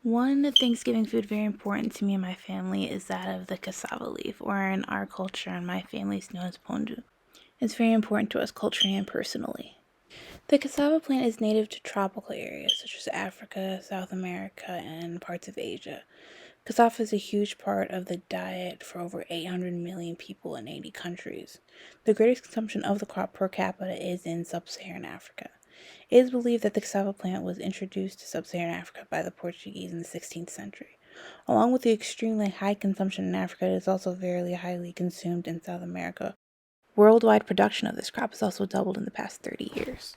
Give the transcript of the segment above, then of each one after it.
One Thanksgiving food very important to me and my family is that of the cassava leaf, or in our culture and my family is known as pondu. It's very important to us culturally and personally. The cassava plant is native to tropical areas such as Africa, South America, and parts of Asia. Cassava is a huge part of the diet for over 800 million people in 80 countries. The greatest consumption of the crop per capita is in sub-Saharan Africa. It is believed that the cassava plant was introduced to sub-Saharan Africa by the Portuguese in the 16th century. Along with the extremely high consumption in Africa, it is also very highly consumed in South America. Worldwide production of this crop has also doubled in the past 30 years.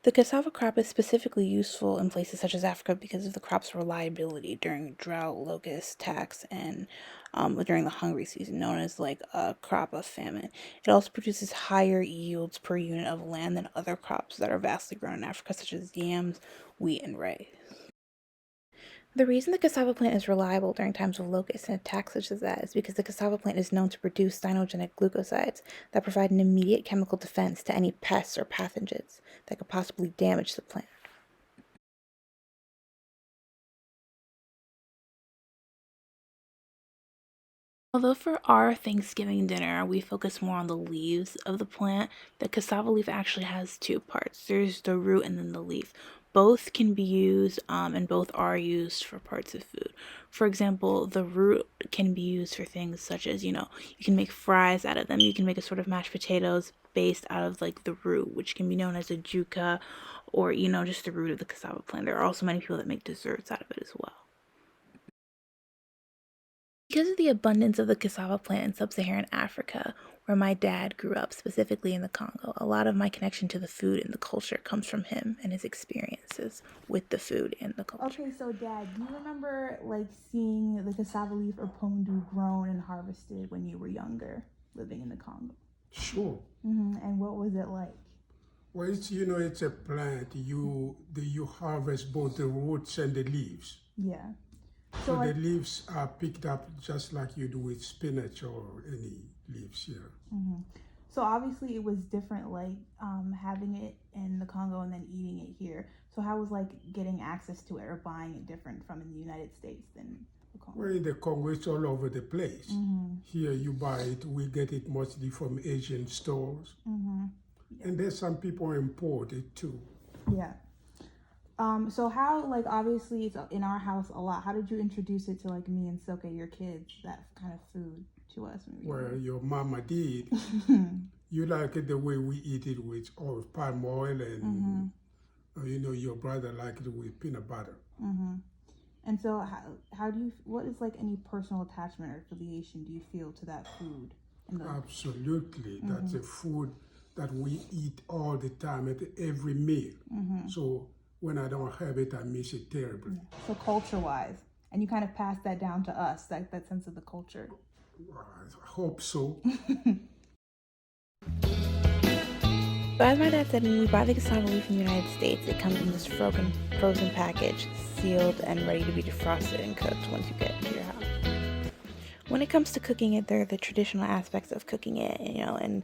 The cassava crop is specifically useful in places such as Africa because of the crop's reliability during drought, locust, tax, and during the hungry season, known as like a crop of famine. It also produces higher yields per unit of land than other crops that are vastly grown in Africa, such as yams, wheat, and rice. The reason the cassava plant is reliable during times of locust and attacks such as that is because the cassava plant is known to produce cyanogenic glucosides that provide an immediate chemical defense to any pests or pathogens that could possibly damage the plant. Although for our Thanksgiving dinner we focus more on the leaves of the plant, the cassava leaf actually has two parts. There's the root and then the leaf. Both can be used and both are used for parts of food. For example, the root can be used for things such as, you can make fries out of them. You can make a sort of mashed potatoes based out of like the root, which can be known as a juca or, just the root of the cassava plant. There are also many people that make desserts out of it as well. Because of the abundance of the cassava plant in sub-Saharan Africa, where my dad grew up, specifically in the Congo, a lot of my connection to the food and the culture comes from him and his experiences with the food and the culture. Okay, so Dad, do you remember like seeing the cassava leaf or pondu grown and harvested when you were younger, living in the Congo? Sure. And what was it like? Well, it's a plant. You harvest both the roots and the leaves. Yeah. So the leaves are picked up just like you do with spinach or any leaves here. So obviously it was different, like having it in the Congo and then eating it here. So how was like getting access to it or buying it different from in the United States than the Congo? Well, in the Congo, it's all over the place. Here you buy it. We get it mostly from Asian stores. And there's some people import it too. Yeah. So how, like, obviously it's in our house a lot. How did you introduce it to like me and Silke, your kids, that kind of food to us? Well, your mama did. You like it the way we eat it with palm oil and your brother liked it with peanut butter. And so how do you, what is like any personal attachment or affiliation do you feel to that food? Absolutely. That's a food that we eat all the time at every meal. So when I don't have it, I miss it terribly. So culture-wise, and you kind of pass that down to us, that sense of the culture. I hope so. So as my dad said, when we buy the cassava leaf in the United States, it comes in this frozen package, sealed and ready to be defrosted and cooked once you get it to your house. When it comes to cooking it, there are the traditional aspects of cooking it, and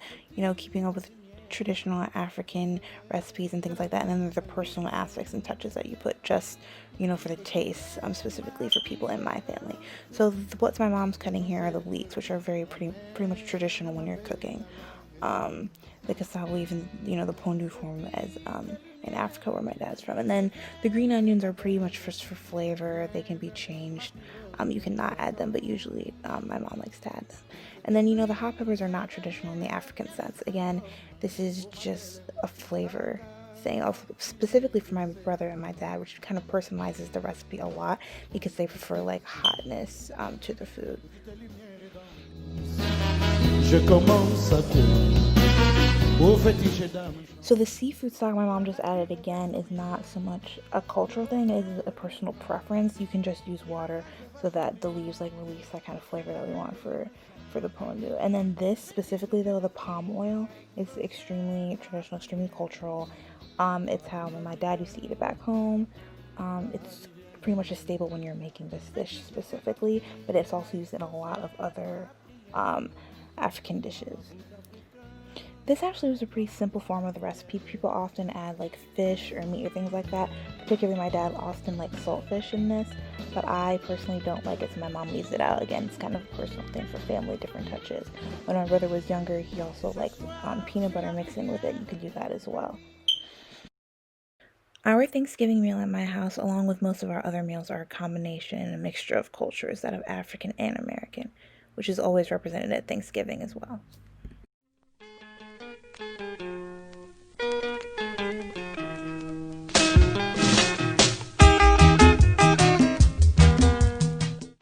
keeping up with traditional African recipes and things like that. And then there's the personal aspects and touches that you put just, for the taste, specifically for people in my family. So what's my mom's cutting here are the leeks, which are pretty much traditional when you're cooking. The cassava leaf and, the pondu form as in Africa where my dad's from. And then the green onions are pretty much just for flavor. They can be changed. You can not add them, but usually my mom likes to add them. And then, the hot peppers are not traditional in the African sense. Again, this is just a flavor thing, specifically for my brother and my dad, which kind of personalizes the recipe a lot because they prefer like hotness to the food. So the seafood stock my mom just added again is not so much a cultural thing, it is a personal preference. You can just use water so that the leaves like release that kind of flavor that we want for the pondu. And then this specifically though, the palm oil is extremely traditional, extremely cultural. It's how my dad used to eat it back home. It's pretty much a staple when you're making this dish specifically, but it's also used in a lot of other African dishes. This actually was a pretty simple form of the recipe. People often add like fish or meat or things like that. Particularly my dad often likes saltfish in this, but I personally don't like it, so my mom leaves it out. Again, it's kind of a personal thing for family, different touches. When my brother was younger, he also liked peanut butter mixing with it. You can do that as well. Our Thanksgiving meal at my house, along with most of our other meals, are a combination and a mixture of cultures that of African and American, which is always represented at Thanksgiving as well.